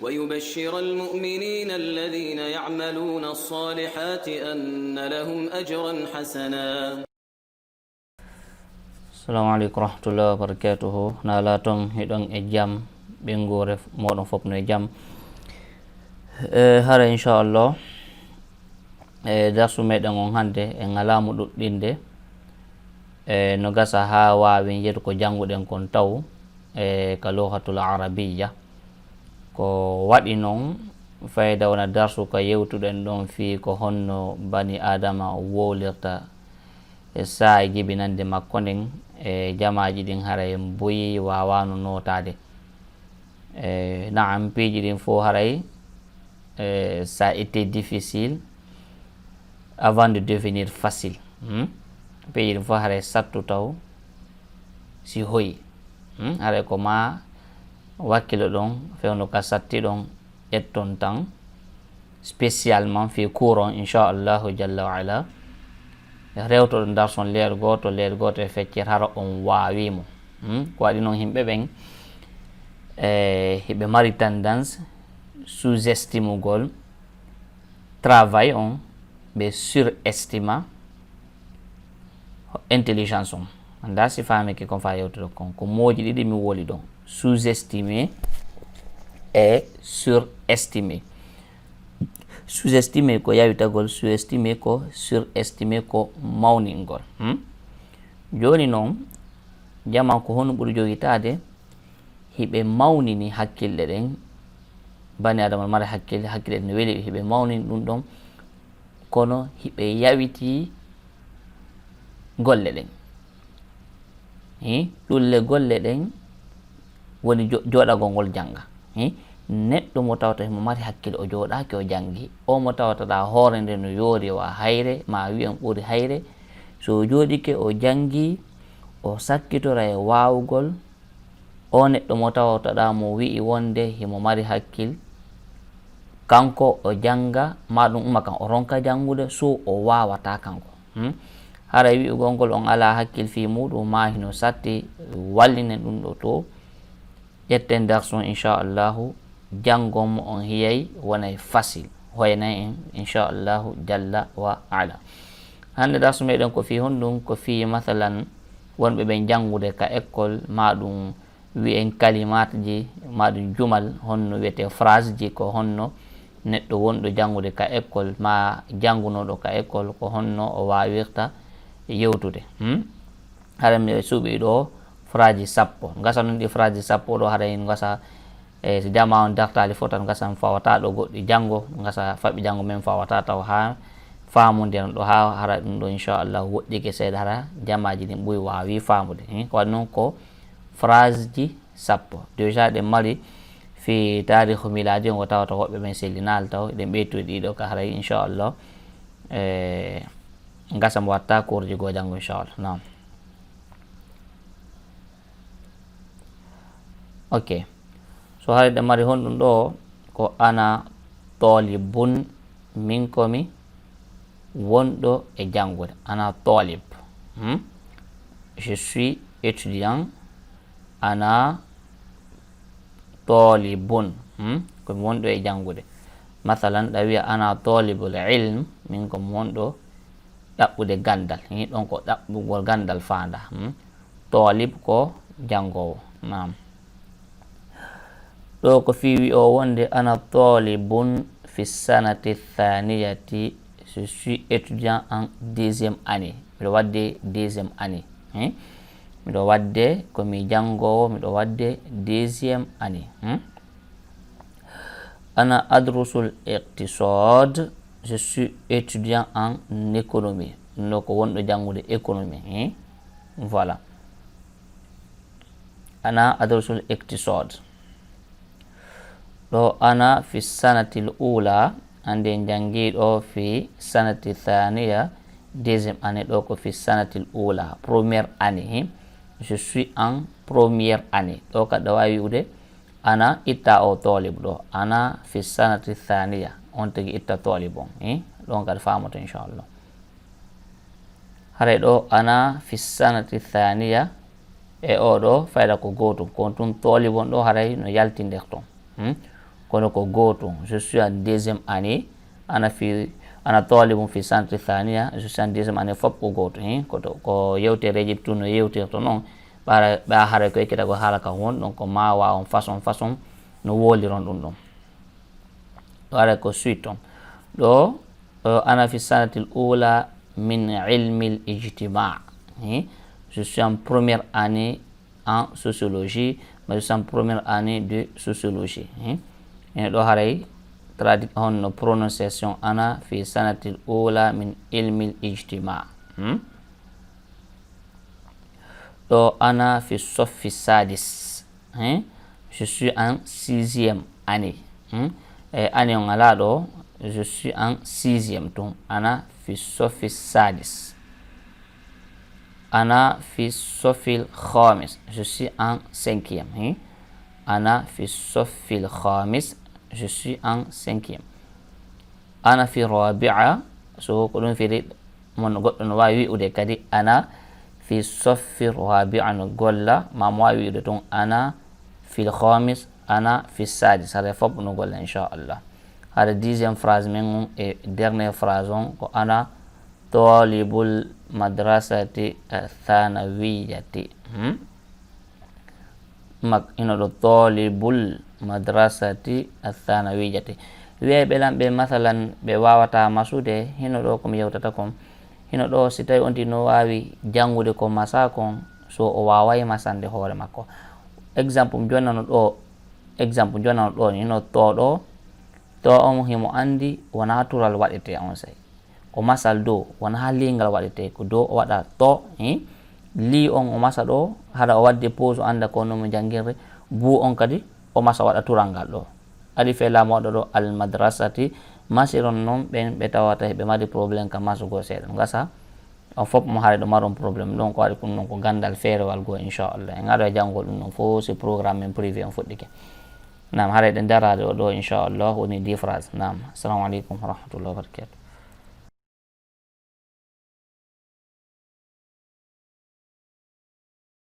ويبشر المؤمنين الذين يعملون الصالحات أن لهم أجرا حسنا. السلام عليكم ورحمة الله وبركاته. نالاتهم هدون إجام بنغورف مودن فوبن إجام هذا إن شاء الله darsu meɗen on hande en alamu ɗuɗɗinde no gasa ha wawi yeedu ko janguɗen kon taw ka luhatul arabiya ko waɗi noon fayda wona darsu ko yewtuɗen ɗon fi ko honno bani adama wowlirta saayi jibinande makko nden jamaji ɗin haray boyi wawano notade naam piiji ɗin fo haray ça a été difficile avant de devenir facile. Puis il faut arrêter ça tout à l'heure. Si oui, arrêter comment wakilo donc faire nos cassettes donc et ton temps spécialement fait courant inshallah jalla wa ala. Rewto dar son leer goto e feccir hara on wawimo ko waɗi noon himɓe ɓen hiɓe mari tendance sous-estimugol travail on ɓe surestima intelligence on anda si fameke kon fa yewtude kon ko moji ɗiɗi mi woli ɗon sous-estimé et surestimé. Sous-estimé ko yawitagol, surestimé ko surestimé ko mawningol. Joni noon jaman ko hono ɓuri jogitade hiɓe mawnini hakkille ɗen bani adama mara hakkille ɗen no weli hiɓe mawnini ɗum ɗon kono hiɓe yawiti golle ɗen ɗulle golle ɗen woni joɗagol ngol janga neɗɗo mo tawata himo mari hakkille o joɗaki o jangi o mo tawataɗa hoore nde no yoori wa hayre ma wi'en ɓuri hayre so joɗike o jangi o sakkitora e wawugol o neɗɗo mo tawataɗa mo wi'i wonde himo mari hakkille kanko o janga ma ɗum umma kan o ronka jangude so o wawata kanko hara wi'ugol ngol on ala hakkil fi muɗum ma hino satti wallinen ɗum ɗo to ƴetten darson inchallahu jangomo on hiyay wonay facile hoynay en inchallahu jalla wa ala. Hande darsu meɗen ko fi honɗum ko fi mathalan wonɓe ɓen jangude ka école maɗum wi'en kalimat ji maɗum jumal honno wiyete phrase ji ko honno neɗɗo wonɗo jangude ka école ma jangunoɗo ka école ko honno o wawirta yewtude hara mi suuɓi ɗo phrase ji sappo gasa noon ɗi phrase ji sappo ɗo haray gasa so jama on dartali fo tan gasa fawata ɗo goɗɗi jango gasa faɓi jango men fawata taw ha famude ɗo ha hara ɗum ɗo inchallah woɗɗike seeɗa hara jamaji ɗin ɓuuri wawi famude ko waɗi noon ko phrase ji sappo déjà ɗe mari fi tarihu miladi on ko tawata hoɓɓe men sellinal taw ɗen ɓeytude ɗiɗo ka haray inchallah gasa mo watta cours ji go janggo inchallah. Nam ok so haray ɗe mari honɗum ɗo ko ana talibun min komi wonɗo e jangude ana talib je suis étudiant ana talibun komi wonɗo e jangude mathalan ɗa wiya ana talibul ilm min komi wonɗo ɗaɓɓude gandal ɗon ko ɗaɓɓugol gandal fanda talib ko jangowo. Nam ɗo ko fiwi o wonde ana talibun fi sanati thaniyati je suis étudiant en deuxième année miɗo wadde deuxième année miɗo wadde komi jangowo miɗo wadde deuxième année. Ana adrusul iqtisad je suis étudiant en économie no ko wonɗo jangude économie voilà ana adrusul iqtisad ɗo ana fi sanatil ula ande jangiɗo fi sanati thaniya deuxième année ɗo ko fi sanatil ula première année je suis en première année ɗo kadi ɗo wawi wi'ude ana itta o talib ɗo ana fi sanati thaniya on tagi itta talib on ɗon kadi famoto inchallah. Haray ɗo ana fi sanati thaniya e oɗo fayda ko gotum kon tum talib on ɗo haray no yalti nder ton kono ko goto. Je suis en deuxième année. Ana talibun fi centre thania. Je suis en deuxième année fop ko goto. Ko yewtereji tuno yewtirto non ba hare ko ekkita ko haala ka won donc ko ma wa on façon no woliron ɗum ɗon wara ko suite on ɗo ana fi sanatil ula min ilmi l ijtima. Je suis en première année en sociologie, mais je suis en première année de sociologie. ɗo haray traduit on prononciation ana fi sanatil ula min ilmi l ijtima. ɗo ana fi soffi sadis. Je suis en sixième année. Année on ala ɗo je suis en sixième ton ana fi soffi sadis. Ana fi soffil khamis. Je suis en cinquième. Ana fi soffil khamis. Je suis en cinquième. Ana fi rabi'a. So ko ɗum firi mon goɗɗo no wawi wi'ude kadi ana fi soffi rabi'a no golla ma mo wawi wi'ude ton ana fil khamis, ana fi sadis. Hada fop no golla inchallah. Hada dixième phrase men et dernière phrase on ko ana talibul madrasati thanawiyati. Ino ɗo talibul madrasati thanawiyati. Wi'e ɓe lamɓe mathalan ɓe wawata masude hino ɗo komi yewtata kon hino ɗo si tawi on no wawi jangude ko masa kon so o wawai masande hoore makko. Exemple jonano ɗo hino to on himo andi wona tural waɗete on say ko masal dow wona lingal waɗete ko dow o waɗa to li on o masa ɗo haɗa o wadde pause o anda ko nomo jangirde bu on kadi o masa waɗa tural ngal ɗo adi fe lamo waɗa ɗo al madrasati masiron noon ɓen ɓe tawata ɓe mari probléme ka masugo seeɗa gasa on fop mo haare ɗo maron probléme ɗon ko waɗi ɗum ɗon ko gandal feerewal goo inchallah en aɗo e janngol ɗum ɗon fo si programme men privé on fuɗɗike. Nam haare ɗen darade o ɗo inchallah woni 10 phrase. Nam assalamu aleykum wa rahmatullahi wa barakatuh.